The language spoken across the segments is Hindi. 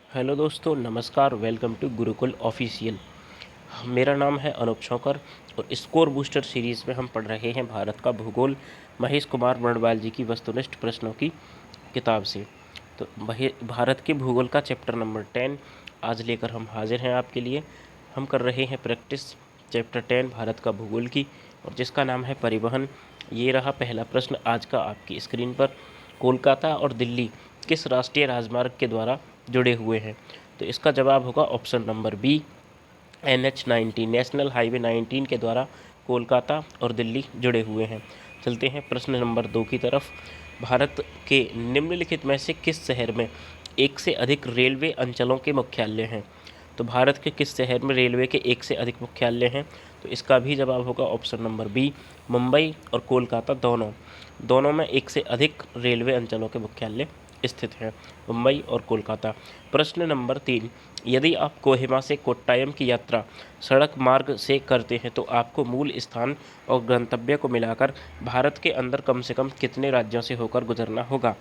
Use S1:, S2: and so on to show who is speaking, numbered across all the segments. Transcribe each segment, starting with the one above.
S1: हेलो दोस्तों, नमस्कार। Welcome to Gurukul official. मेरा नाम है अनूप छौकर और स्कोर बूस्टर सीरीज़ में हम पढ़ रहे हैं भारत का भूगोल महेश कुमार बर्णवाल जी की वस्तुनिष्ठ प्रश्नों की किताब से। तो भारत के भूगोल का चैप्टर नंबर 10 आज लेकर हम हाजिर हैं आपके लिए। हम कर रहे हैं प्रैक्टिस चैप्टर 10 भारत का भूगोल की, और जिसका नाम है परिवहन। ये रहा पहला प्रश्न आज का आपकी स्क्रीन पर। कोलकाता और दिल्ली किस राष्ट्रीय राजमार्ग के द्वारा जुड़े हुए हैं? तो इसका जवाब होगा option number b, NH-19 national highway 19 के द्वारा कोलकाता और दिल्ली जुड़े हुए हैं। चलते हैं प्रश्न नंबर 2 की तरफ। भारत के निम्नलिखित में से किस शहर में एक से अधिक रेलवे अंचलों के मुख्यालय हैं? तो भारत के किस शहर में रेलवे के एक से अधिक मुख्यालय हैं? तो इसका भी जवाब होगा ऑप्शन नंबर बी, मुंबई और कोलकाता दोनों में एक से अधिक रेलवे अंचलों के मुख्यालय स्थित हैं, मुंबई और कोलकाता। प्रश्न नंबर 3, यदि आप कोहिमा से कोट्टायम की यात्रा सड़क मार्ग से करते हैं तो आपको मूल स्थान और गंतव्य को मिलाकर भारत के अंदर कम से कम कितने राज्यों से होकर गुजरना होगा?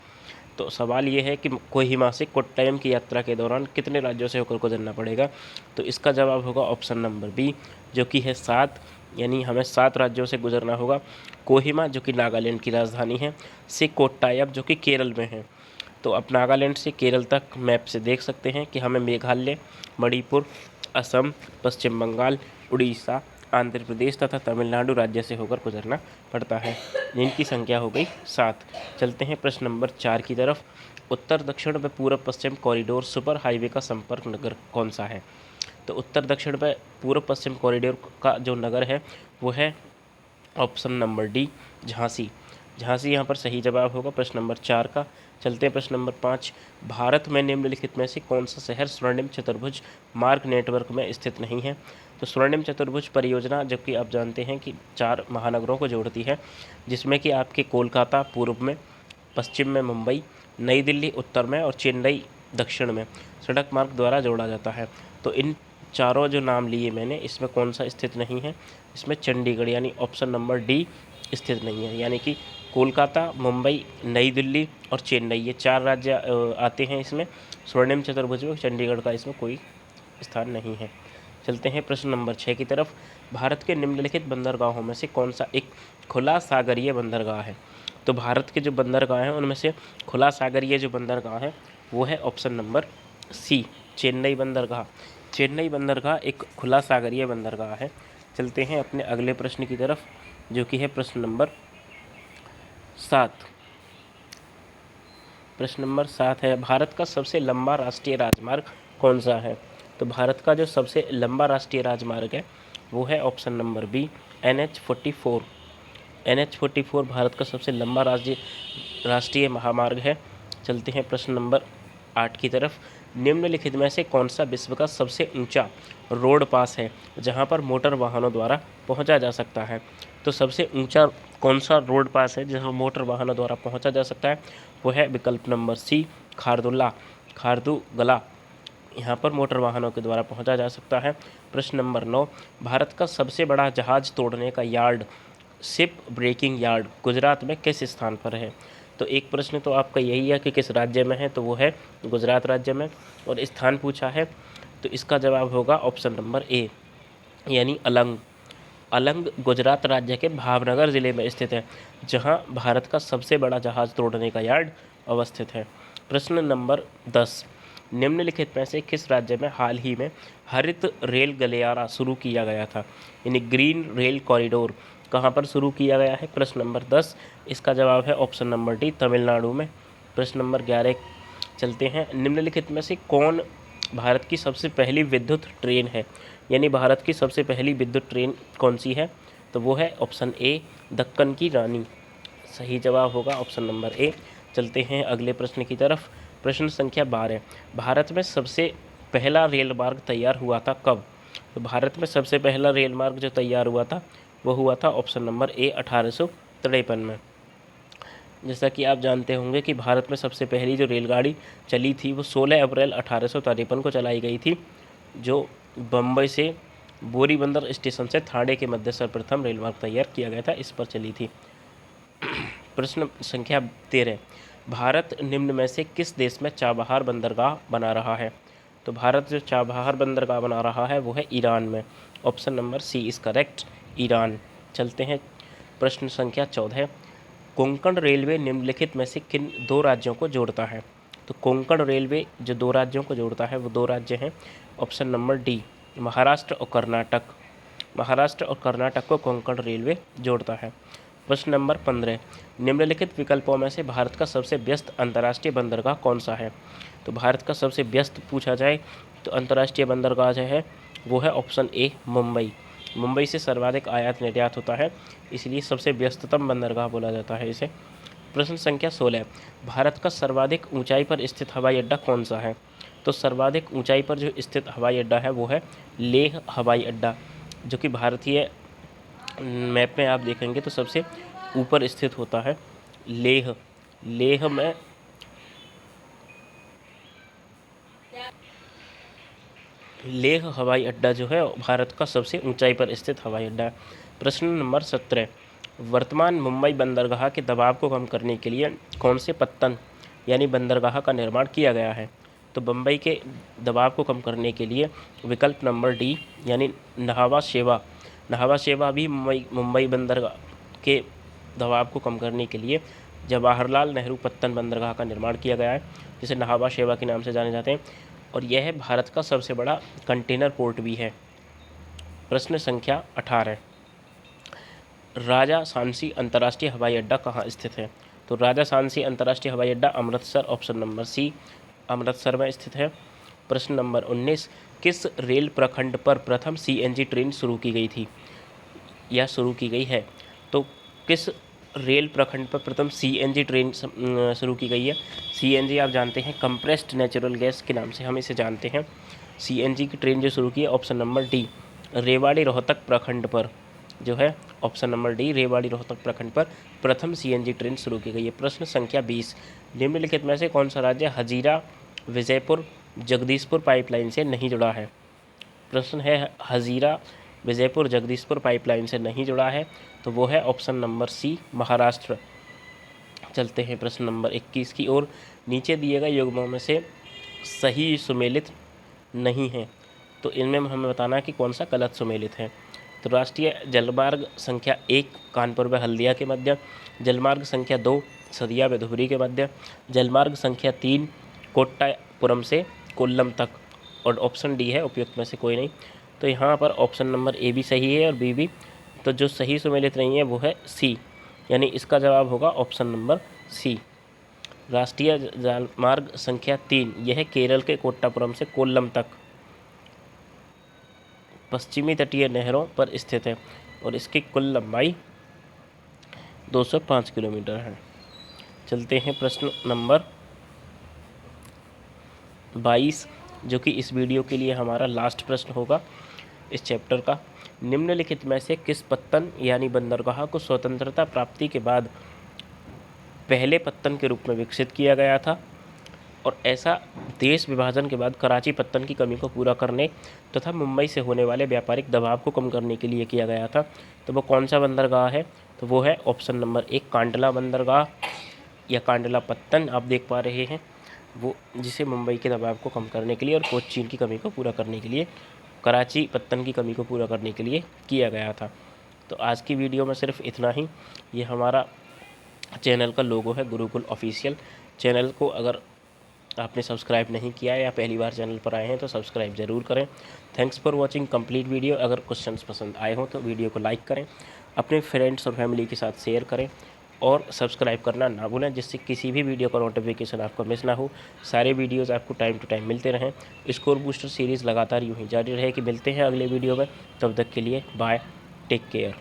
S1: तो सवाल ये है कि कोहिमा से कोट्टायम की यात्रा के दौरान कितने राज्यों से होकर गुजरना पड़ेगा? तो इसका जवाब होगा ऑप्शन नंबर बी, जो कि है 7, यानी हमें 7 राज्यों से गुजरना होगा। कोहिमा, जो कि नागालैंड की राजधानी है, से कोट्टायम, जो कि केरल में है। तो आप नागालैंड से केरल तक मैप से देख सकते हैं कि हमें मेघालय, मणिपुर, असम, पश्चिम बंगाल, उड़ीसा, आंध्र प्रदेश तथा तमिलनाडु राज्य से होकर गुजरना पड़ता है, जिनकी संख्या हो गई 7। चलते हैं प्रश्न नंबर 4 की तरफ। उत्तर दक्षिण व पूर्व पश्चिम कॉरिडोर सुपर हाईवे का संपर्क नगर कौन सा है? तो उत्तर दक्षिण व पूर्व पश्चिम कॉरिडोर का जो नगर है वो है option number D, Jhansi. Jhansi यहाँ पर सही जवाब होगा प्रश्न नंबर 4 का। चलते हैं प्रश्न नंबर 5। भारत में निम्नलिखित में से कौन सा शहर स्वर्णिम चतुर्भुज मार्ग नेटवर्क में स्थित नहीं है? तो स्वर्णिम चतुर्भुज परियोजना, जबकि आप जानते हैं कि 4 महानगरों को जोड़ती है, जिसमें कि आपके कोलकाता पूर्व में, पश्चिम में मुंबई, नई दिल्ली उत्तर में और चेन्नई दक्षिण में सड़क मार्ग द्वारा जोड़ा जाता है। तो इन चारों जो नाम लिए मैंने, इसमें कौन सा स्थित नहीं है? इसमें चंडीगढ़ यानी ऑप्शन नंबर डी स्थित नहीं है। यानी कि कोलकाता, मुंबई, नई दिल्ली और चेन्नई, ये 4 राज्य आते हैं इसमें। स्वर्णिम चतुर्भुज में चंडीगढ़ का इसमें कोई स्थान नहीं है। चलते हैं प्रश्न नंबर 6 की तरफ। भारत के निम्नलिखित बंदरगाहों में से कौन सा एक खुला सागरीय बंदरगाह है? तो भारत के जो बंदरगाह हैं उनमें से खुला सागरीय जो बंदरगाह है वो है ऑप्शन नंबर सी, चेन्नई बंदरगाह। चेन्नई बंदरगाह एक खुला सागरीय बंदरगाह है। चलते हैं अपने अगले प्रश्न की तरफ, जो कि है प्रश्न नंबर 7। प्रश्न नंबर 7 है, भारत का सबसे लंबा राष्ट्रीय राजमार्ग कौन सा है? तो भारत का जो सबसे लंबा राष्ट्रीय राजमार्ग है वो है option number B, NH-44। NH-44 Bharat का सबसे लंबा राष्ट्रीय महामार्ग है। चलते हैं प्रश्न नंबर 8 की तरफ। निम्नलिखित में से कौन सा विश्व का सबसे ऊंचा रोड पास है जहां पर मोटर वाहनों द्वारा पहुंचा जा सकता है? तो सबसे ऊंचा कौन सा रोड पास है जहां मोटर वाहनों द्वारा पहुंचा जा सकता है? वो है विकल्प नंबर सी, खारदुगला। यहाँ पर मोटर वाहनों के द्वारा पहुंचा जा सकता है। प्रश्न नंबर 9, भारत का सबसे बड़ा जहाज तोड़ने का yard, ship breaking yard, Gujarat में किस स्थान पर है? तो एक प्रश्न तो आपका यही है कि किस राज्य में है, तो वो है गुजरात राज्य में। और स्थान पूछा है तो इसका जवाब होगा ऑप्शन नंबर ए, यानी अलंग। अलंग गुजरात राज्य के भावनगर ज़िले में स्थित है, जहां भारत का सबसे बड़ा जहाज तोड़ने का यार्ड अवस्थित है। प्रश्न नंबर 10, निम्नलिखित में से किस राज्य में हाल ही में हरित रेल गलियारा शुरू किया गया था, यानी ग्रीन रेल कॉरिडोर कहां पर शुरू किया गया है? प्रश्न नंबर 10, इसका जवाब है ऑप्शन नंबर डी, तमिलनाडु में। प्रश्न नंबर 11 चलते हैं, निम्नलिखित में से कौन भारत की सबसे पहली विद्युत ट्रेन है, यानी भारत की सबसे पहली विद्युत ट्रेन कौन सी है? तो वो है ऑप्शन ए, दक्कन की रानी। सही जवाब होगा ऑप्शन नंबर ए। चलते हैं अगले प्रश्न की तरफ। प्रश्न संख्या 12, भारत में सबसे पहला रेल मार्ग तैयार हुआ था कब? तो भारत में सबसे पहला रेल मार्ग जो तैयार हुआ था वो हुआ था ऑप्शन नंबर ए, 1853 में। जैसा कि आप जानते होंगे कि भारत में सबसे पहली जो रेलगाड़ी चली थी वो 16 अप्रैल 1853 को चलाई गई थी, जो बम्बई से बोरीबंदर स्टेशन से थाने के मध्य सर्वप्रथम रेल मार्ग तैयार किया गया था, इस पर चली थी। प्रश्न संख्या 13, भारत निम्न में से किस देश में चाबहार बंदरगाह बना रहा है? तो भारत जो चाबहार बंदरगाह बना रहा है वो है ईरान में। Option number c is correct, Iran. चलते हैं प्रश्न संख्या 14। कोंकण रेलवे निम्नलिखित में से किन दो राज्यों को जोड़ता है? तो कोंकण रेलवे जो दो राज्यों को जोड़ता है वो दो राज्य हैं। ऑप्शन नंबर डी महाराष्ट्र और कर्नाटक। महाराष्ट्र और कर्नाटक को कोंकण रेलवे जोड़ता है। प्रश्न नंबर 15। निम्नलिखित विकल्पों में से भारत का सबसे व्यस्त अंतर्राष्ट्रीय बंदरगाह कौन सा है? तो भारत का सबसे व्यस्त पूछा जाए तो अंतर्राष्ट्रीय बंदरगाह जो है वो है ऑप्शन ए मुंबई। मुंबई से सर्वाधिक आयात निर्यात होता है, इसलिए सबसे व्यस्ततम बंदरगाह बोला जाता है इसे। प्रश्न संख्या 16। भारत का सर्वाधिक ऊंचाई पर स्थित हवाई अड्डा कौन सा है? तो सर्वाधिक ऊंचाई पर जो स्थित हवाई अड्डा है वो है लेह हवाई अड्डा, जो कि भारतीय मैप में आप देखेंगे तो सबसे ऊपर स्थित होता है। लेह हवाई अड्डा जो है भारत का सबसे ऊंचाई पर स्थित हवाई अड्डा है। प्रश्न नंबर 17। वर्तमान मुंबई बंदरगाह के दबाव को कम करने के लिए कौन से पत्तन यानी बंदरगाह का निर्माण किया गया है? तो बम्बई के दबाव को कम करने के लिए विकल्प नंबर डी यानी नहावा शेवा भी मुंबई बंदरगाह के दबाव को कम करने के लिए जवाहरलाल नेहरू पत्तन बंदरगाह का निर्माण किया गया है, जिसे नहावा शेवा के नाम से जाने जाते हैं, और यह भारत का सबसे बड़ा कंटेनर पोर्ट भी है। प्रश्न संख्या 18। राजा सांसी अंतर्राष्ट्रीय हवाई अड्डा कहाँ स्थित है? तो राजा सांसी अंतर्राष्ट्रीय हवाई अड्डा Amritsar, option number c Amritsar में स्थित है। प्रश्न नंबर 19। किस रेल प्रखंड पर प्रथम सीएनजी ट्रेन शुरू की गई थी या शुरू की गई है? तो किस रेल प्रखंड पर प्रथम सीएनजी ट्रेन शुरू की गई है? सीएनजी आप जानते हैं कंप्रेस्ड नेचुरल गैस के नाम से हम इसे जानते हैं। सीएनजी की ट्रेन जो शुरू की है option number D Rewari Rohtak प्रखंड पर जो है, option number D Rewari Rohtak प्रखंड पर प्रथम सीएनजी ट्रेन शुरू की गई है। प्रश्न संख्या 20। निम्नलिखित में से कौन सा राज्य हजीरा विजयपुर जगदीशपुर पाइपलाइन से नहीं जुड़ा है? प्रश्न है हजीरा विजयपुर जगदीशपुर पाइपलाइन से नहीं जुड़ा है, तो वो है ऑप्शन नंबर सी महाराष्ट्र। चलते हैं प्रश्न नंबर 21 की ओर। नीचे दिए गए युग्मों में से सही सुमेलित नहीं है, तो इनमें हमें बताना है कि कौन सा गलत सुमेलित है। तो राष्ट्रीय जलमार्ग संख्या 1 कानपुर व हल्दिया के मध्य, जलमार्ग संख्या 2 सदिया व धुबरी के मध्य, जलमार्ग संख्या 3 कोट्टापुरम से कोल्लम तक, और ऑप्शन डी है उपयुक्त में से कोई नहीं। तो यहाँ पर ऑप्शन नंबर ए भी सही है और बी भी। तो जो सही सुमेलित नहीं है वो है सी, यानी इसका जवाब होगा ऑप्शन नंबर सी। राष्ट्रीय जलमार्ग संख्या 3 यह केरल के कोट्टापुरम से कोल्लम तक पश्चिमी तटीय नहरों पर स्थित है और इसकी कुल लंबाई 205 किलोमीटर है। चलते हैं प्रश्न नंबर 22, जो कि इस वीडियो के लिए हमारा लास्ट प्रश्न होगा इस चैप्टर का। निम्नलिखित में से किस पत्तन यानी बंदरगाह को स्वतंत्रता प्राप्ति के बाद पहले पत्तन के रूप में विकसित किया गया था, और ऐसा देश विभाजन के बाद कराची पत्तन की कमी को पूरा करने तथा मुंबई से होने वाले व्यापारिक दबाव को कम करने के लिए किया गया था? तो वो कौन सा बंदरगाह है? तो वो है ऑप्शन नंबर 1 कांडला बंदरगाह या कांडला पत्तन आप देख पा रहे हैं, वो जिसे मुंबई के दबाव को कम करने के लिए और कोचीन की कमी को पूरा करने के लिए, कराची पत्तन की कमी को पूरा करने के लिए किया गया था। तो आज की वीडियो में सिर्फ इतना ही। ये हमारा चैनल का लोगो है गुरुकुल ऑफिशियल। चैनल को अगर आपने सब्सक्राइब नहीं किया है या पहली बार चैनल पर आए हैं तो सब्सक्राइब ज़रूर करें। Thanks for watching complete video. अगर क्वेश्चंस पसंद आए हों तो वीडियो को लाइक करें, अपने फ्रेंड्स और फैमिली के साथ शेयर करें और सब्सक्राइब करना ना भूलें, जिससे किसी भी वीडियो का नोटिफिकेशन आपको मिस ना हो। सारे वीडियोज़ आपको टाइम टू टाइम मिलते रहें। स्कोर बूस्टर सीरीज़ लगातार यूँ ही जारी रहे कि मिलते हैं अगले वीडियो में। तब तक के लिए बाय, टेक केयर।